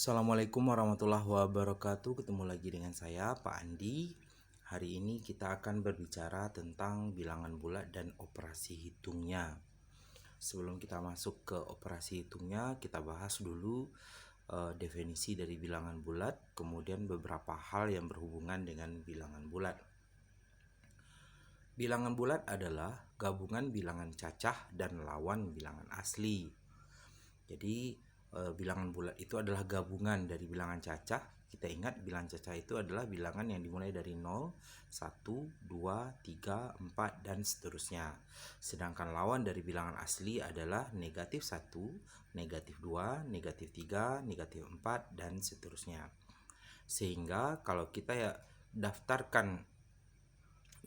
Assalamualaikum warahmatullahi wabarakatuh. Ketemu lagi dengan saya, Pak Andi. Hari ini kita akan berbicara tentang bilangan bulat dan operasi hitungnya. Sebelum kita masuk ke operasi hitungnya, kita bahas dulu definisi dari bilangan bulat, kemudian beberapa hal yang berhubungan dengan bilangan bulat. Bilangan bulat adalah gabungan bilangan cacah dan lawan bilangan asli. Jadi bilangan bulat itu adalah gabungan dari bilangan cacah. Kita ingat bilangan cacah itu adalah bilangan yang dimulai dari 0, 1, 2, 3, 4 dan seterusnya. Sedangkan lawan dari bilangan asli adalah negatif 1, negatif 2, negatif 3, negatif 4 dan seterusnya. Sehingga kalau kita daftarkan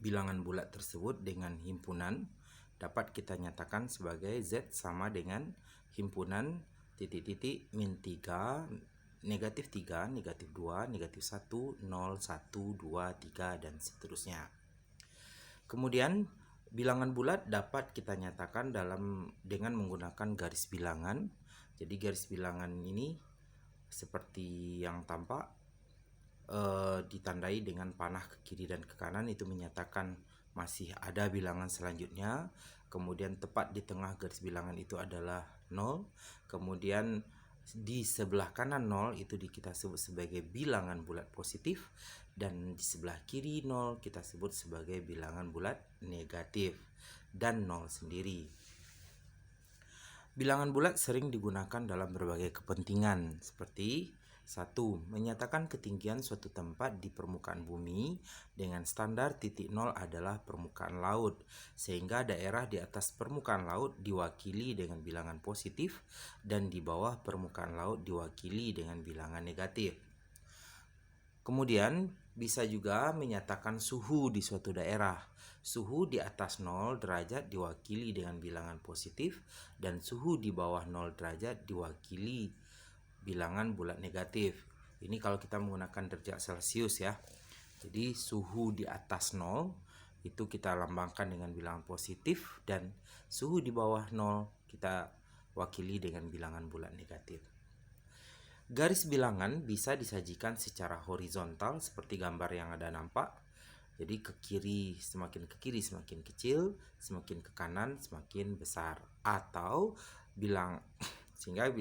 bilangan bulat tersebut dengan himpunan, dapat kita nyatakan sebagai Z sama dengan himpunan titik-titik min 3, negatif 3, negatif 2, negatif 1, 0, 1, 2, 3, dan seterusnya. Kemudian bilangan bulat dapat kita nyatakan dengan menggunakan garis bilangan. Jadi garis bilangan ini seperti yang tampak ditandai dengan panah ke kiri dan ke kanan, itu menyatakan masih ada bilangan selanjutnya. Kemudian tepat di tengah garis bilangan itu adalah 0. Kemudian di sebelah kanan 0 itu kita sebut sebagai bilangan bulat positif, dan di sebelah kiri 0 kita sebut sebagai bilangan bulat negatif, dan 0 sendiri. Bilangan bulat sering digunakan dalam berbagai kepentingan seperti 1. Menyatakan ketinggian suatu tempat di permukaan bumi dengan standar titik 0 adalah permukaan laut, sehingga daerah di atas permukaan laut diwakili dengan bilangan positif dan di bawah permukaan laut diwakili dengan bilangan negatif. Kemudian bisa juga menyatakan suhu di suatu daerah. Suhu di atas 0 derajat diwakili dengan bilangan positif, dan suhu di bawah 0 derajat diwakili bilangan bulat negatif. Ini kalau kita menggunakan derajat Celcius ya. Jadi suhu di atas 0 itu kita lambangkan dengan bilangan positif, dan suhu di bawah 0 kita wakili dengan bilangan bulat negatif. Garis bilangan bisa disajikan secara horizontal seperti gambar yang ada nampak. Jadi semakin ke kiri semakin kecil, semakin ke kanan semakin besar. Atau sehingga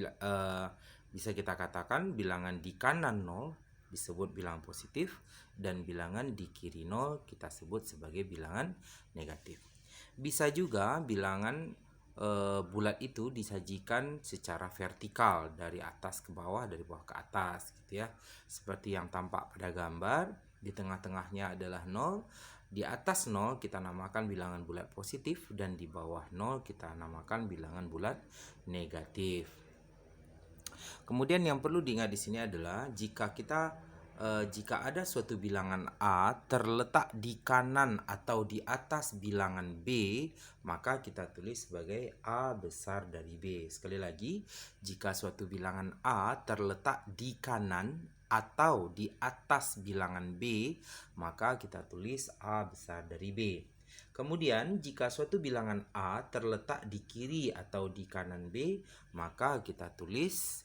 bisa kita katakan bilangan di kanan 0 disebut bilangan positif, dan bilangan di kiri 0 kita sebut sebagai bilangan negatif. Bisa juga bilangan bulat itu disajikan secara vertikal dari atas ke bawah, dari bawah ke atas gitu ya. Seperti yang tampak pada gambar, di tengah-tengahnya adalah 0. Di atas 0 kita namakan bilangan bulat positif, dan di bawah 0 kita namakan bilangan bulat negatif. Kemudian yang perlu diingat di sini adalah jika ada suatu bilangan A terletak di kanan atau di atas bilangan B, maka kita tulis sebagai A besar dari B. Sekali lagi, jika suatu bilangan A terletak di kanan atau di atas bilangan B, maka kita tulis A besar dari B. Kemudian jika suatu bilangan A terletak di kiri atau di kanan B, maka kita tulis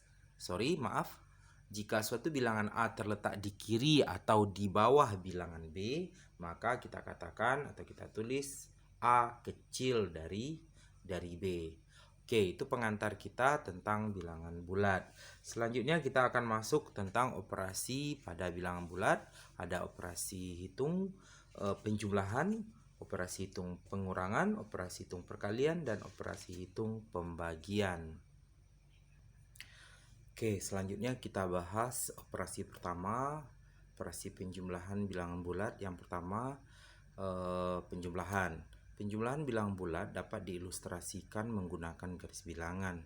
jika suatu bilangan A terletak di kiri atau di bawah bilangan B, maka kita katakan atau kita tulis A kecil dari B. Oke, itu pengantar kita tentang bilangan bulat. Selanjutnya kita akan masuk tentang operasi pada bilangan bulat. Ada operasi hitung penjumlahan, operasi hitung pengurangan, operasi hitung perkalian, dan operasi hitung pembagian. Oke, selanjutnya kita bahas operasi pertama, operasi penjumlahan bilangan bulat. Yang pertama, penjumlahan. Penjumlahan bilangan bulat dapat diilustrasikan menggunakan garis bilangan.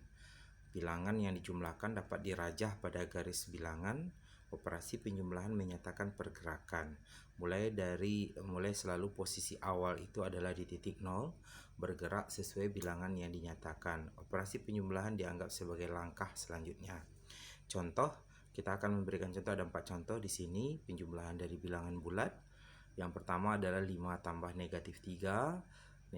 Bilangan yang dijumlahkan dapat dirajah pada garis bilangan. Operasi penjumlahan menyatakan pergerakan. Mulai selalu posisi awal itu adalah di titik 0, bergerak sesuai bilangan yang dinyatakan. Operasi penjumlahan dianggap sebagai langkah selanjutnya. Contoh, kita akan memberikan contoh, ada 4 contoh di sini penjumlahan dari bilangan bulat. Yang pertama adalah 5 tambah negatif 3,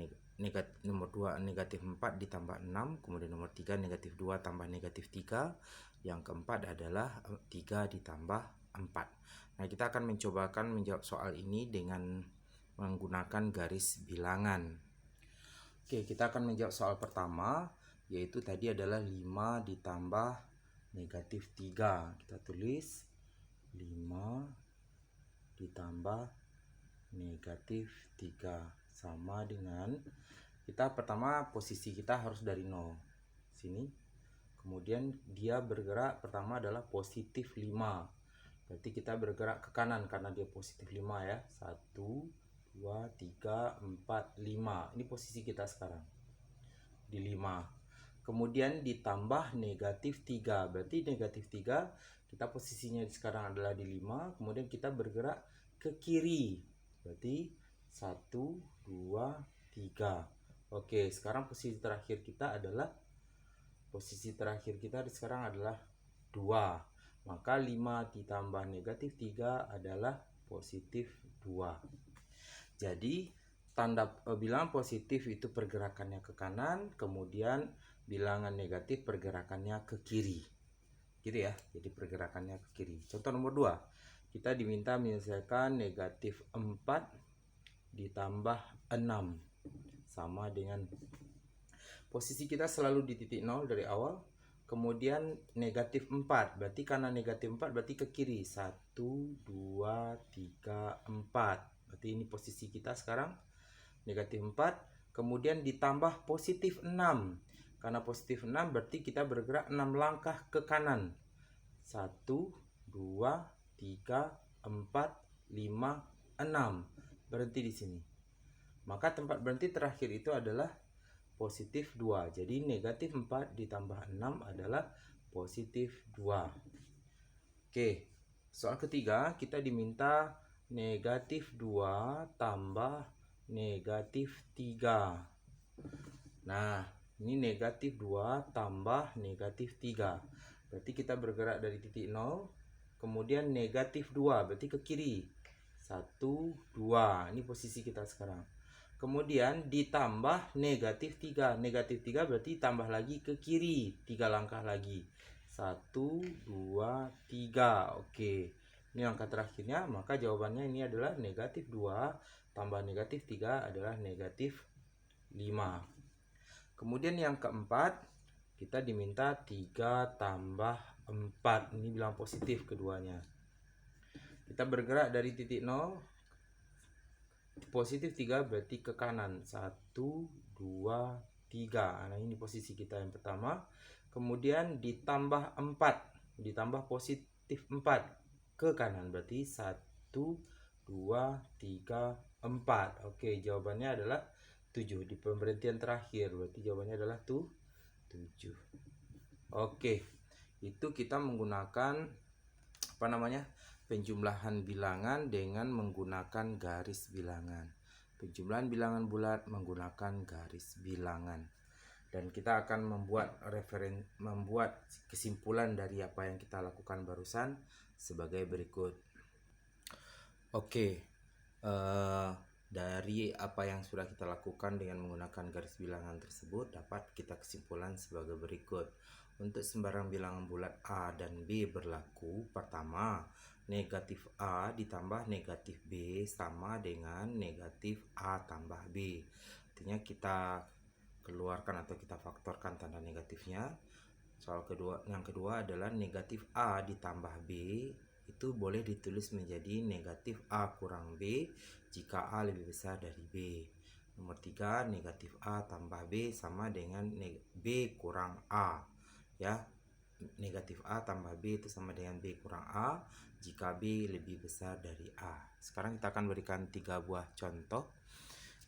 Nomor 2 negatif 4 ditambah 6, kemudian nomor 3 negatif 2 tambah negatif 3, yang keempat adalah 3 ditambah 4. Nah, kita akan mencobakan menjawab soal ini dengan menggunakan garis bilangan. Oke, kita akan menjawab soal pertama, yaitu tadi adalah 5 ditambah negatif 3. Kita tulis 5 ditambah negatif 3 sama dengan, kita pertama posisi kita harus dari 0 sini, kemudian dia bergerak pertama adalah positif 5, berarti kita bergerak ke kanan karena dia positif 5 ya. 1, 2, 3, 4, 5. Ini posisi kita sekarang di 5. Kemudian ditambah negatif 3. Berarti negatif 3 kita posisinya sekarang adalah di 5. Kemudian kita bergerak ke kiri. Berarti 1, 2, 3. Oke, sekarang posisi terakhir kita adalah sekarang adalah 2. Maka 5 ditambah negatif 3 adalah positif 2. Jadi tanda bilangan positif itu pergerakannya ke kanan, kemudian bilangan negatif pergerakannya ke kiri. Gitu ya. Jadi pergerakannya ke kiri. Contoh nomor 2. Kita diminta menyelesaikan negatif 4 ditambah 6 sama dengan, posisi kita selalu di titik 0 dari awal. Kemudian negatif 4, berarti karena negatif 4 berarti ke kiri. 1, 2, 3, 4. Berarti ini posisi kita sekarang negatif 4. Kemudian ditambah positif 6. Karena positif 6 berarti kita bergerak 6 langkah ke kanan. 1, 2, 3, 4, 5, 6. Berhenti di sini. Maka tempat berhenti terakhir itu adalah positif 2. Jadi negatif 4 ditambah 6 adalah positif 2. Oke, soal ketiga kita diminta negatif 2 tambah negatif 3. Nah, ini negatif 2 tambah negatif 3. Berarti kita bergerak dari titik 0. Kemudian negatif 2 berarti ke kiri. 1, 2. Ini posisi kita sekarang. Kemudian ditambah negatif 3. Negatif 3 berarti tambah lagi ke kiri. 3 langkah lagi. 1, 2, 3. Oke. Ini langkah terakhirnya. Maka jawabannya ini adalah negatif 2 tambah negatif 3 adalah negatif 5. Kemudian yang keempat, kita diminta 3 tambah 4. Ini bilangan positif keduanya. Kita bergerak dari titik 0. Positif 3 berarti ke kanan. 1, 2, 3. Nah, ini posisi kita yang pertama. Kemudian ditambah 4. Ditambah positif 4 ke kanan. Berarti 1, 2, 3, 4. Oke, jawabannya adalah 7. Di pemberhentian terakhir. Berarti jawabannya adalah 7. Oke, itu kita menggunakan penjumlahan bilangan dengan menggunakan garis bilangan. Penjumlahan bilangan bulat menggunakan garis bilangan. Dan kita akan membuat kesimpulan dari apa yang kita lakukan barusan sebagai berikut. Oke, dari apa yang sudah kita lakukan dengan menggunakan garis bilangan tersebut dapat kita kesimpulan sebagai berikut. Untuk sembarang bilangan bulat A dan B berlaku, pertama, negatif A ditambah negatif B sama dengan negatif A tambah B. Artinya kita keluarkan atau kita faktorkan tanda negatifnya. Yang kedua adalah negatif A ditambah B itu boleh ditulis menjadi negatif A kurang B jika A lebih besar dari B. Nomor 3, negatif A tambah B sama dengan B kurang A. Ya, negatif A tambah B itu sama dengan B kurang A jika B lebih besar dari A. Sekarang kita akan berikan 3 buah contoh.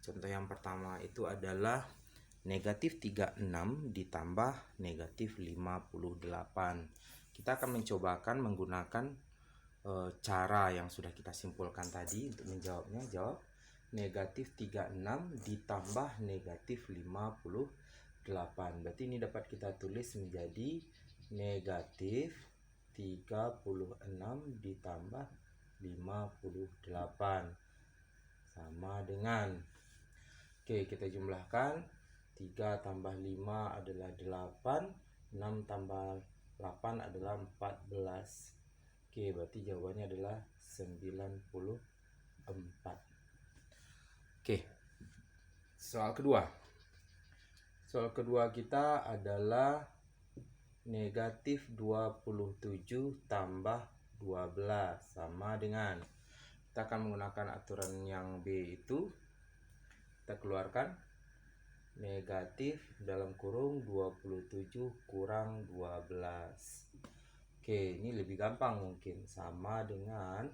Contoh yang pertama itu adalah negatif 36 ditambah negatif 58. Kita akan mencobakan menggunakan cara yang sudah kita simpulkan tadi untuk menjawabnya. Jawab negatif 36 ditambah negatif 58. Berarti ini dapat kita tulis menjadi negatif 36 ditambah 58 sama dengan, Oke, kita jumlahkan. 3 tambah 5 adalah 8, 6 tambah 8 adalah 14. Oke, berarti jawabannya adalah 94. Oke, soal kedua. Soal kedua kita adalah negatif 27 tambah 12 sama dengan, kita akan menggunakan aturan yang B itu. Kita keluarkan negatif dalam kurung 27 kurang 12. Oke, ini lebih gampang mungkin, sama dengan,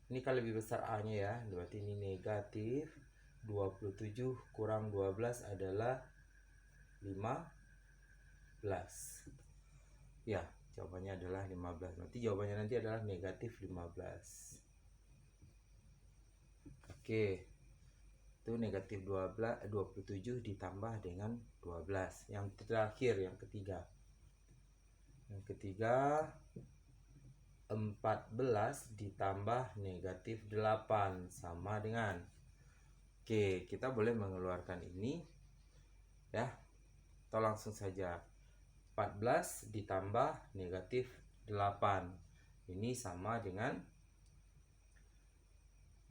ini kan lebih besar A nya ya, berarti ini negatif 27 kurang 12 adalah 15. Ya, jawabannya adalah 15. Nanti jawabannya nanti adalah negatif 15. Oke, itu negatif 27 ditambah dengan 12. Yang terakhir, yang ketiga. Yang ketiga, 14 ditambah negatif 8 sama dengan. Oke, kita boleh mengeluarkan ini ya, atau langsung saja. 14 ditambah negatif 8 ini sama dengan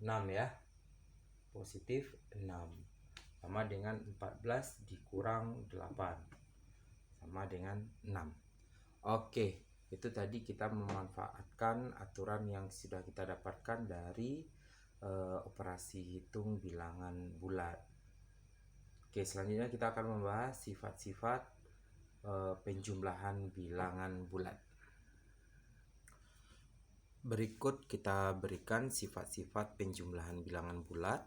6 ya, positif 6, sama dengan 14 dikurang 8 sama dengan 6. Oke, itu tadi kita memanfaatkan aturan yang sudah kita dapatkan dari operasi hitung bilangan bulat. Oke, selanjutnya kita akan membahas sifat-sifat penjumlahan bilangan bulat. Berikut kita berikan sifat-sifat penjumlahan bilangan bulat.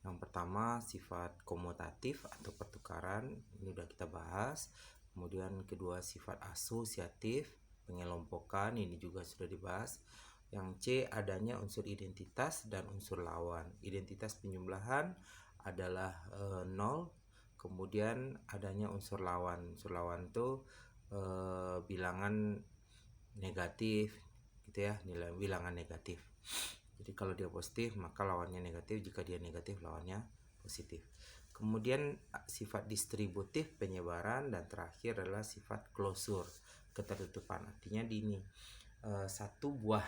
Yang pertama, sifat komutatif atau pertukaran, ini sudah kita bahas. Kemudian kedua, sifat asosiatif, pengelompokan, ini juga sudah dibahas. Yang C, adanya unsur identitas dan unsur lawan. Identitas penjumlahan adalah 0. Kemudian adanya unsur lawan. Unsur lawan itu bilangan negatif gitu ya, nilai bilangan negatif. Jadi kalau dia positif maka lawannya negatif, jika dia negatif lawannya positif. Kemudian sifat distributif, penyebaran, dan terakhir adalah sifat klosur, ketertutupan. Artinya di ini satu buah,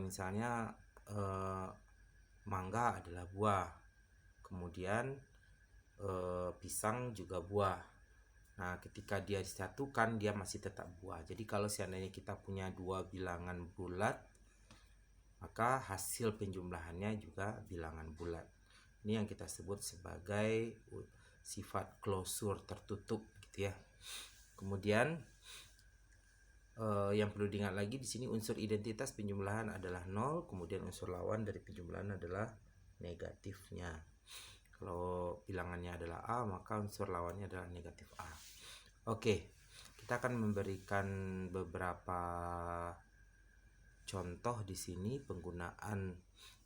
misalnya mangga adalah buah, kemudian pisang juga buah. Nah, ketika dia disatukan dia masih tetap buah. Jadi kalau seandainya kita punya dua bilangan bulat, maka hasil penjumlahannya juga bilangan bulat. Ini yang kita sebut sebagai sifat klosur, tertutup gitu ya. Kemudian yang perlu diingat lagi di sini, unsur identitas penjumlahan adalah 0, kemudian unsur lawan dari penjumlahan adalah negatifnya. Kalau bilangannya adalah A, maka unsur lawannya adalah negatif A. Oke, kita akan memberikan beberapa contoh di sini penggunaan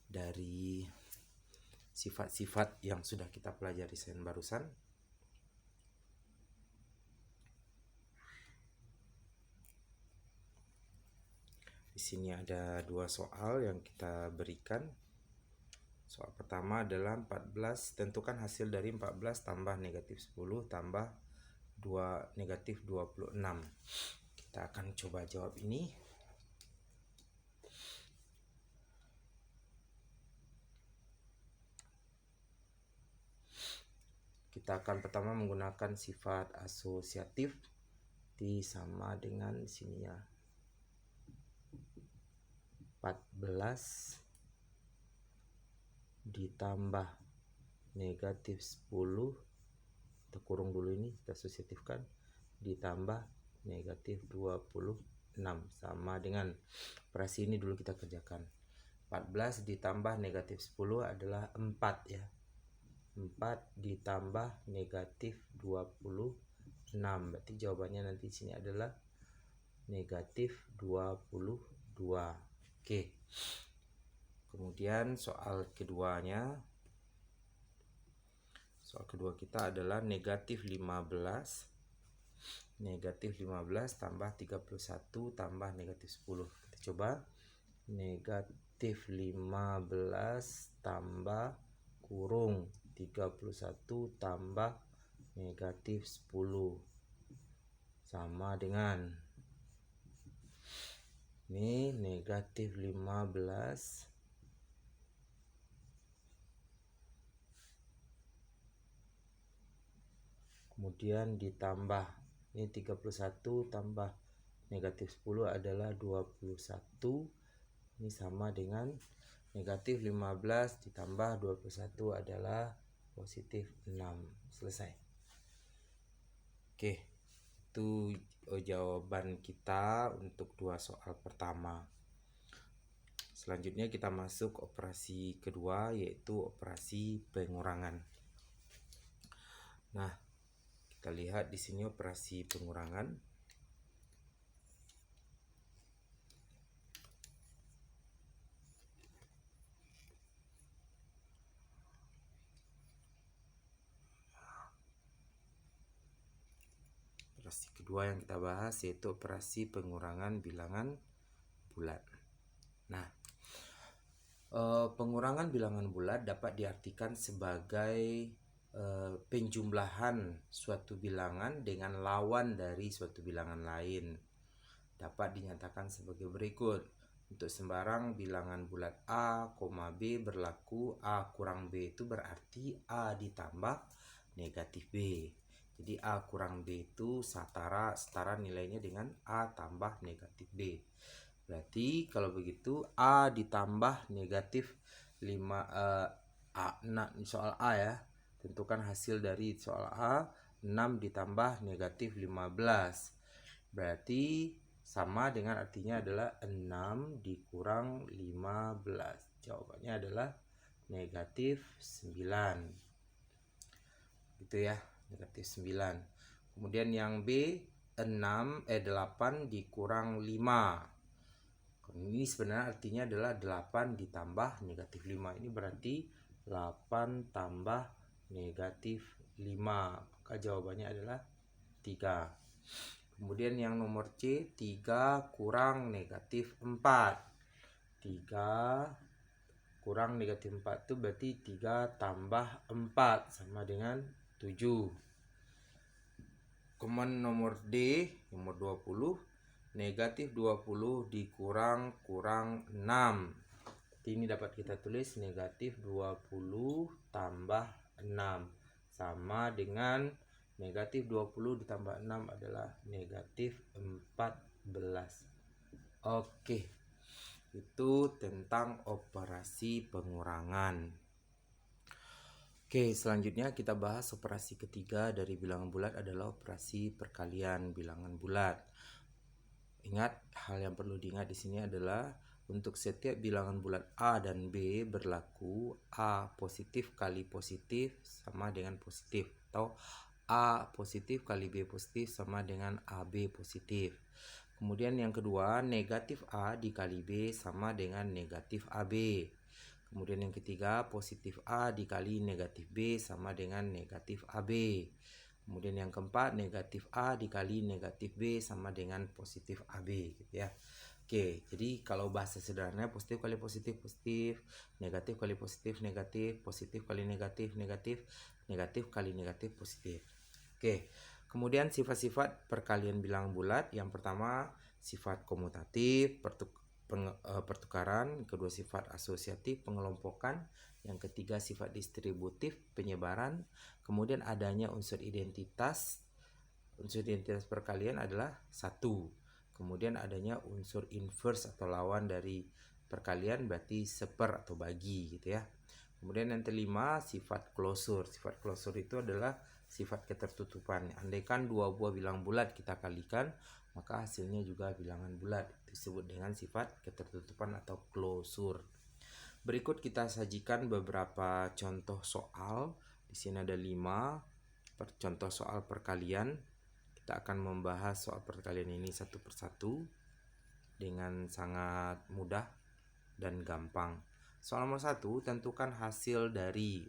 dari sifat-sifat yang sudah kita pelajari barusan. Di sini ada dua soal yang kita berikan. Soal pertama adalah 14, tentukan hasil dari 14 tambah negatif 10 tambah 2 negatif 26. Kita akan coba jawab ini. Kita akan pertama menggunakan sifat asosiatif, T sama dengan di sini ya, 14 ditambah negatif 10, kita kurung dulu ini, kita asosiatifkan, ditambah negatif 26 sama dengan, operasi ini dulu kita kerjakan. 14 ditambah negatif 10 adalah 4 ya. 4 ditambah negatif 26, berarti jawabannya nanti sini adalah negatif 22. Oke. Kemudian soal keduanya, soal kedua kita adalah negatif 15. Negatif 15 tambah 31 tambah negatif 10. Kita coba. Negatif 15 tambah kurung 31 tambah negatif 10 sama dengan ini negatif 15 kemudian ditambah ini 31 tambah negatif 10 adalah 21. Ini sama dengan negatif 15 ditambah 21 adalah positif 6. Selesai. Oke, itu jawaban kita untuk 2 soal pertama. Selanjutnya kita masuk operasi kedua, yaitu operasi pengurangan. Nah, kita lihat di sini operasi pengurangan. Operasi kedua yang kita bahas yaitu operasi pengurangan bilangan bulat. Nah, pengurangan bilangan bulat dapat diartikan sebagai penjumlahan suatu bilangan dengan lawan dari suatu bilangan lain. Dapat dinyatakan sebagai berikut. Untuk sembarang bilangan bulat A, B berlaku A kurang B itu berarti A ditambah negatif B. Jadi A kurang B itu setara nilainya dengan A tambah negatif B. Berarti kalau begitu A ditambah negatif 5 soal A ya. Tentukan hasil dari soal A 6 ditambah negatif 15. Berarti sama dengan artinya adalah 6 dikurang 15. Jawabannya adalah negatif 9. Gitu ya. Negatif 9. Kemudian yang B 8 dikurang 5. Ini sebenarnya artinya adalah 8 ditambah negatif 5. Ini berarti 8 tambah negatif 5. Maka jawabannya adalah 3. Kemudian yang nomor C 3 kurang negatif 4. 3 kurang negatif 4 itu berarti 3 tambah 4 sama dengan 7. Kemudian nomor D, nomor 20, negatif 20 dikurang 6. Jadi ini dapat kita tulis negatif 20 tambah 6 sama dengan negatif 20 ditambah 6 adalah negatif 14. Oke, itu tentang operasi pengurangan. Oke, selanjutnya kita bahas operasi ketiga dari bilangan bulat adalah operasi perkalian bilangan bulat. Ingat, hal yang perlu diingat di sini adalah untuk setiap bilangan bulat A dan B berlaku A positif kali positif sama dengan positif, atau A positif kali B positif sama dengan AB positif. Kemudian yang kedua, negatif A dikali B sama dengan negatif AB. Kemudian yang ketiga, positif A dikali negatif B sama dengan negatif AB. Kemudian yang keempat, negatif A dikali negatif B sama dengan positif AB gitu ya. Oke, jadi kalau bahasa sederhananya positif kali positif positif, negatif kali positif negatif, positif kali negatif negatif, negatif kali negatif positif. Oke. Kemudian sifat-sifat perkalian bilangan bulat. Yang pertama, sifat komutatif, pertukaran. Kedua, sifat asosiatif, pengelompokan. Yang ketiga, sifat distributif, penyebaran. Kemudian adanya unsur identitas. Unsur identitas perkalian adalah 1. Kemudian adanya unsur inverse atau lawan dari perkalian berarti seper atau bagi gitu ya. Kemudian yang kelima, sifat closure. Sifat closure itu adalah sifat ketertutupan. Andaikan dua buah bilangan bulat kita kalikan, maka hasilnya juga bilangan bulat. Disebut dengan sifat ketertutupan atau closure. Berikut kita sajikan beberapa contoh soal. Di sini ada 5 contoh soal perkalian. Kita akan membahas soal perkalian ini satu persatu dengan sangat mudah dan gampang. Soal nomor 1, tentukan hasil dari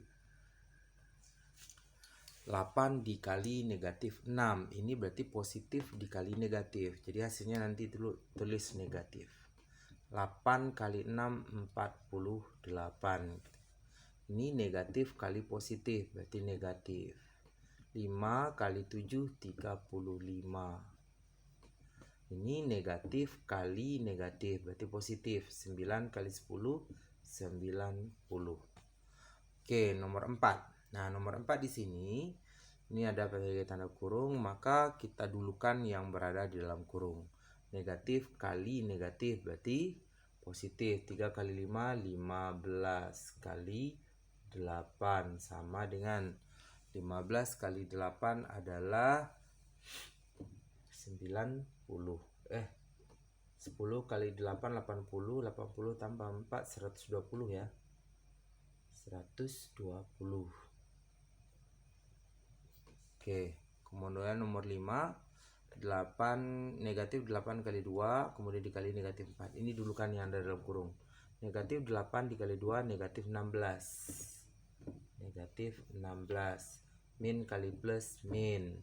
8 dikali negatif 6. Ini berarti positif dikali negatif. Jadi hasilnya nanti dulu tulis negatif. 8 kali 6 48. Ini negatif kali positif, berarti negatif. 5 kali 7, 35. Ini negatif kali negatif, berarti positif. 9 kali 10, 90. Oke, nomor 4. Nah, nomor 4 di sini, ini ada pakai tanda kurung, maka kita dulukan yang berada di dalam kurung. Negatif kali negatif, berarti positif. 3 kali 5, 15 kali 8 sama dengan 15 kali 8 adalah 90. 10 kali 8, 80. 80 tambah 4, 120 ya. 120. Oke, kemudian nomor 5, 8 negatif 8 kali 2, kemudian dikali negatif 4. Ini dulukan yang ada dalam kurung. Negatif 8 dikali 2, negatif 16. Negatif 16. Min kali plus min.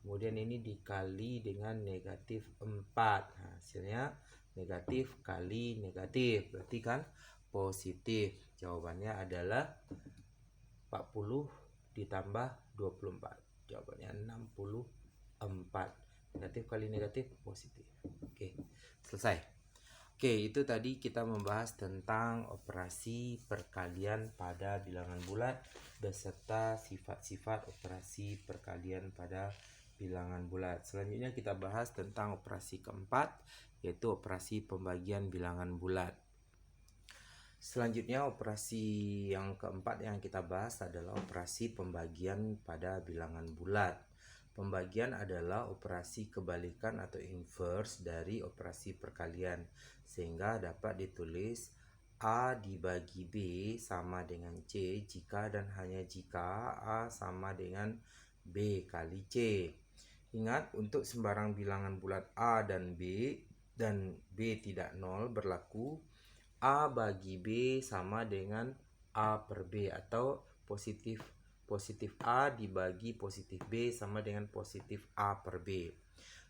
Kemudian ini dikali dengan negatif 4. Nah, hasilnya negatif kali negatif. Berarti kan positif. Jawabannya adalah 40 ditambah 24. Jawabannya 64. Negatif kali negatif positif. Oke, selesai. Oke, itu tadi kita membahas tentang operasi perkalian pada bilangan bulat beserta sifat-sifat operasi perkalian pada bilangan bulat. Selanjutnya kita bahas tentang operasi keempat, yaitu operasi pembagian bilangan bulat. Selanjutnya operasi yang keempat yang kita bahas adalah operasi pembagian pada bilangan bulat. Pembagian adalah operasi kebalikan atau inverse dari operasi perkalian, sehingga dapat ditulis A dibagi B sama dengan C jika dan hanya jika A sama dengan B kali C. Ingat, untuk sembarang bilangan bulat A dan B tidak nol berlaku A bagi B sama dengan A per B, atau positif A dibagi positif B sama dengan positif A per B.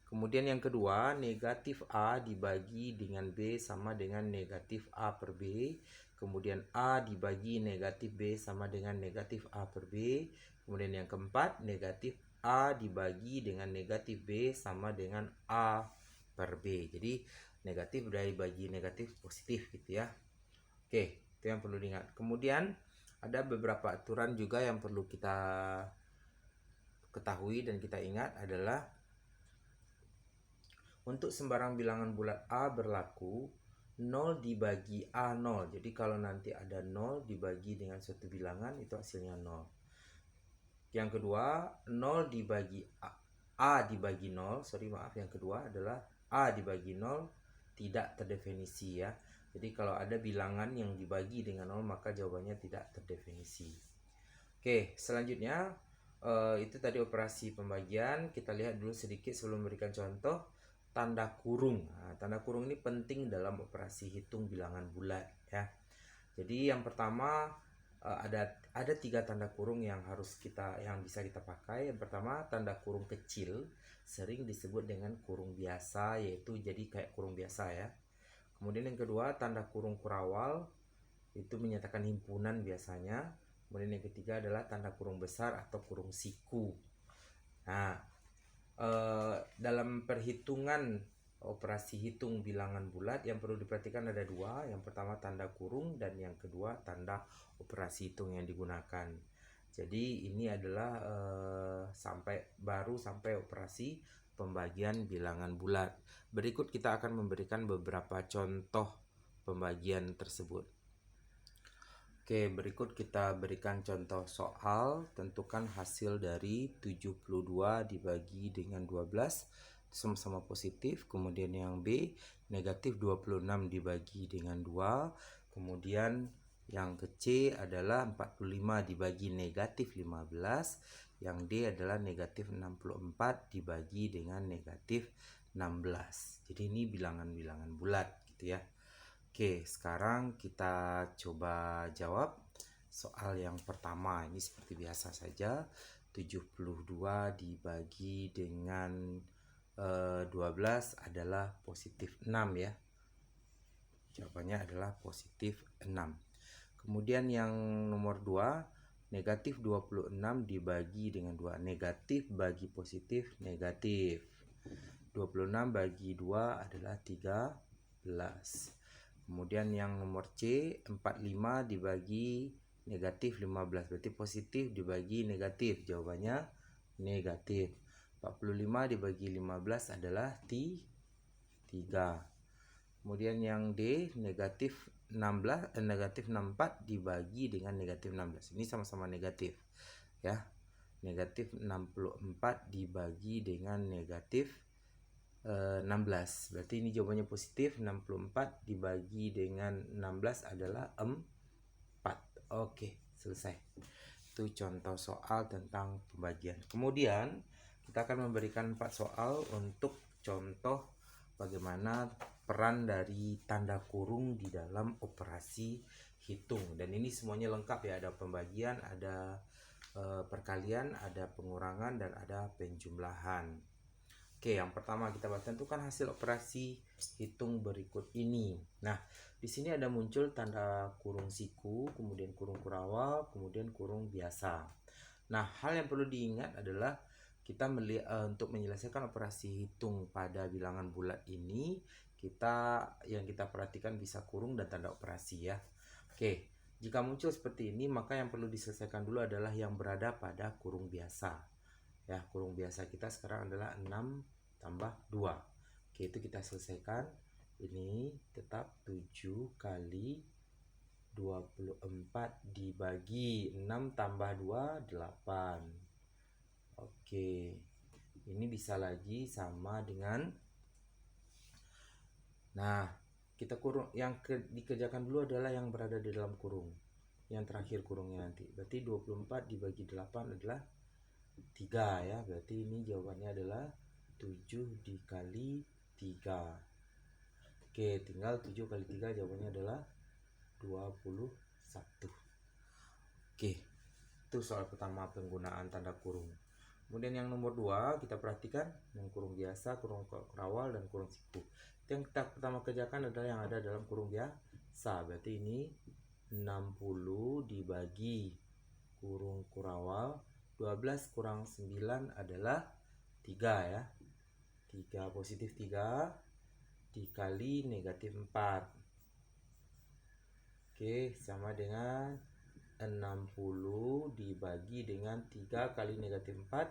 Kemudian yang kedua, negatif A dibagi dengan B sama dengan negatif A per B. Kemudian A dibagi negatif B sama dengan negatif A per B. Kemudian yang keempat, negatif A dibagi dengan negatif B sama dengan A per B. Jadi negatif dari bagi negatif positif gitu ya. Oke, itu yang perlu diingat. Kemudian ada beberapa aturan juga yang perlu kita ketahui dan kita ingat adalah untuk sembarang bilangan bulat A berlaku 0 dibagi A 0. Jadi kalau nanti ada 0 dibagi dengan suatu bilangan, itu hasilnya 0. Yang kedua, 0 dibagi A dibagi 0. Yang kedua adalah A dibagi 0 tidak terdefinisi ya. Jadi kalau ada bilangan yang dibagi dengan 0 maka jawabannya tidak terdefinisi. Oke, selanjutnya itu tadi operasi pembagian. Kita lihat dulu sedikit sebelum memberikan contoh tanda kurung. Nah, tanda kurung ini penting dalam operasi hitung bilangan bulat ya. Jadi yang pertama ada 3 tanda kurung yang bisa kita pakai. Yang pertama, tanda kurung kecil sering disebut dengan kurung biasa, yaitu jadi kayak kurung biasa ya. Kemudian yang kedua, tanda kurung kurawal, itu menyatakan himpunan biasanya. Kemudian yang ketiga adalah tanda kurung besar atau kurung siku. Nah, dalam perhitungan operasi hitung bilangan bulat yang perlu diperhatikan ada 2. Yang pertama tanda kurung dan yang kedua tanda operasi hitung yang digunakan. Jadi ini adalah sampai operasi pembagian bilangan bulat. Berikut kita akan memberikan beberapa contoh pembagian tersebut. Oke, berikut kita berikan contoh soal. Tentukan hasil dari 72 dibagi dengan 12 sama-sama positif. Kemudian yang B, negatif 26 dibagi dengan 2. Kemudian yang ke C adalah 45 dibagi negatif 15. Yang D adalah negatif 64 dibagi dengan negatif 16. Jadi ini bilangan-bilangan bulat gitu ya. Oke, sekarang kita coba jawab soal yang pertama. Ini seperti biasa saja. 72 dibagi dengan 12 adalah positif 6 ya. Jawabannya adalah positif 6. Kemudian yang nomor 2, negatif 26 dibagi dengan 2. Negatif bagi positif, negatif. 26 bagi 2 adalah 13. Kemudian yang nomor C, 45 dibagi negatif 15. Berarti positif dibagi negatif. Jawabannya negatif. 45 dibagi 15 adalah 3. Kemudian yang D, negatif 64 dibagi dengan negatif 16. Ini sama-sama negatif ya. Negatif 64 dibagi dengan negatif 16. Berarti ini jawabannya positif. 64 dibagi dengan 16 adalah 4. Oke, selesai. Itu contoh soal tentang pembagian. Kemudian kita akan memberikan 4 soal untuk contoh bagaimana peran dari tanda kurung di dalam operasi hitung. Dan ini semuanya lengkap ya, ada pembagian, ada perkalian, ada pengurangan, dan ada penjumlahan. Oke, yang pertama kita bahas tentukan hasil operasi hitung berikut ini. Nah, di sini ada muncul tanda kurung siku, kemudian kurung kurawal, kemudian kurung biasa. Nah, hal yang perlu diingat adalah kita untuk menyelesaikan operasi hitung pada bilangan bulat ini, yang kita perhatikan bisa kurung dan tanda operasi ya. Oke, jika muncul seperti ini, maka yang perlu diselesaikan dulu adalah yang berada pada kurung biasa. Ya, kurung biasa kita sekarang adalah 6 tambah 2. Oke, itu kita selesaikan. Ini tetap 7 kali 24 dibagi 6 tambah 2, 8. Oke, ini bisa lagi sama dengan, nah kita kurung, yang dikerjakan dulu adalah yang berada di dalam kurung, yang terakhir kurungnya nanti. Berarti 24 dibagi 8 adalah 3 ya. Berarti ini jawabannya adalah 7 dikali 3. Oke, tinggal 7 kali 3 jawabannya adalah 21. Oke, itu soal pertama penggunaan tanda kurung. Kemudian yang nomor 2 kita perhatikan yang kurung biasa, kurung kurawal, dan kurung siku. Yang kita pertama kerjakan adalah yang ada dalam kurung biasa. Berarti ini 60 dibagi kurung kurawal, 12 kurang 9 adalah 3 ya. 3 positif 3 dikali negatif 4. Oke, sama dengan 60 dibagi dengan 3 kali negatif 4,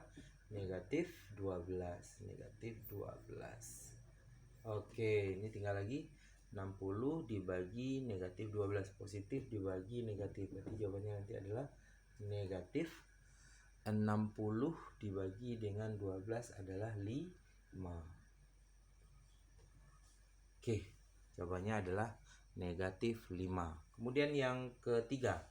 negatif 12. Negatif 12. Oke, ini tinggal lagi 60 dibagi negatif 12. Positif dibagi negatif. Berarti jawabannya nanti adalah negatif 60 dibagi dengan 12 adalah 5. Oke, jawabannya adalah negatif 5. Kemudian yang ketiga,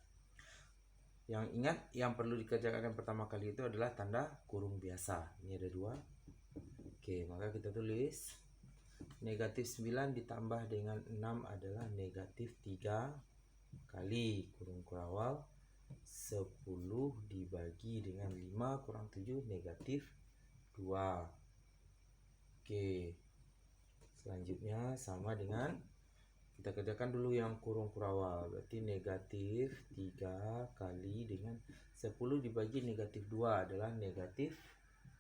yang ingat yang perlu dikerjakan yang pertama kali itu adalah tanda kurung biasa. Ini ada 2. Oke, maka kita tulis negatif 9 ditambah dengan 6 adalah negatif 3 kali kurung kurawal 10 dibagi dengan 5 kurang 7 negatif 2. Oke, selanjutnya sama dengan kita kerjakan dulu yang kurung kurawal. Berarti negatif 3 kali dengan 10 dibagi negatif 2 adalah negatif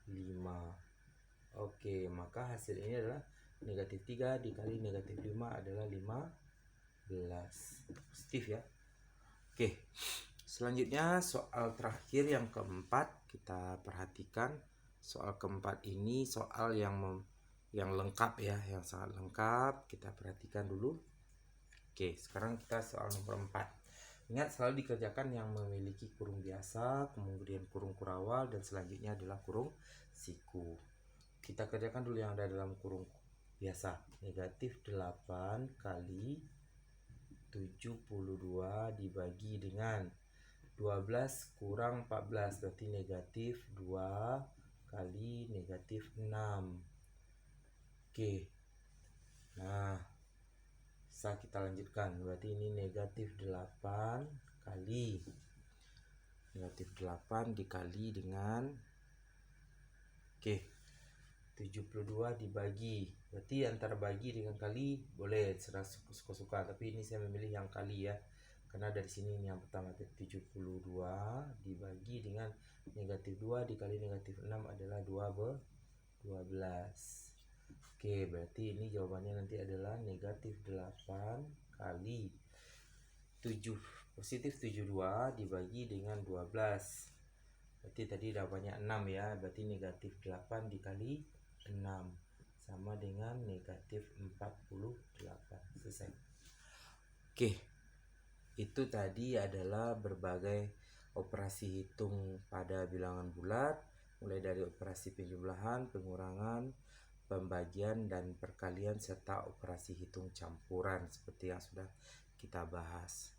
5. Oke, maka hasil ini adalah negatif 3 dikali negatif 5 adalah 15. Positif ya. Oke, selanjutnya soal terakhir yang keempat, kita perhatikan. Soal keempat ini soal yang lengkap ya, yang sangat lengkap. Kita perhatikan dulu. Oke, sekarang kita soal nomor 4. Ingat, selalu dikerjakan yang memiliki kurung biasa, kemudian kurung kurawal, dan selanjutnya adalah kurung siku. Kita kerjakan dulu yang ada dalam kurung biasa. Negatif 8 kali 72 dibagi dengan 12 kurang 14. Berarti negatif 2 kali negatif 6. Oke, nah bisa kita lanjutkan. Berarti ini negatif 8 kali negatif 8 dikali dengan 72 dibagi. Berarti antara bagi dengan kali boleh, serah suka-suka, tapi ini saya memilih yang kali ya. Karena dari sini ini yang pertama 72 dibagi dengan negatif 2 dikali negatif 6 adalah 12. Oke, berarti ini jawabannya nanti adalah negatif 8 kali 7 positif 72 dibagi dengan 12. Berarti tadi jawabannya 6 ya. Berarti negatif 8 dikali 6 sama dengan negatif 48. Selesai. Oke. Itu tadi adalah berbagai operasi hitung pada bilangan bulat, mulai dari operasi penjumlahan, pengurangan, pembagian, dan perkalian, serta operasi hitung campuran seperti yang sudah kita bahas.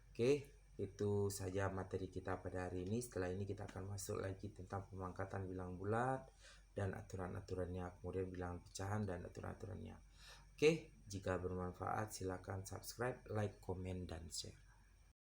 Oke, itu saja materi kita pada hari ini. Setelah ini kita akan masuk lagi tentang pemangkatan bilangan bulat dan aturan-aturannya, kemudian bilangan pecahan dan aturan-aturannya. Oke, jika bermanfaat silakan subscribe, like, komen, dan share.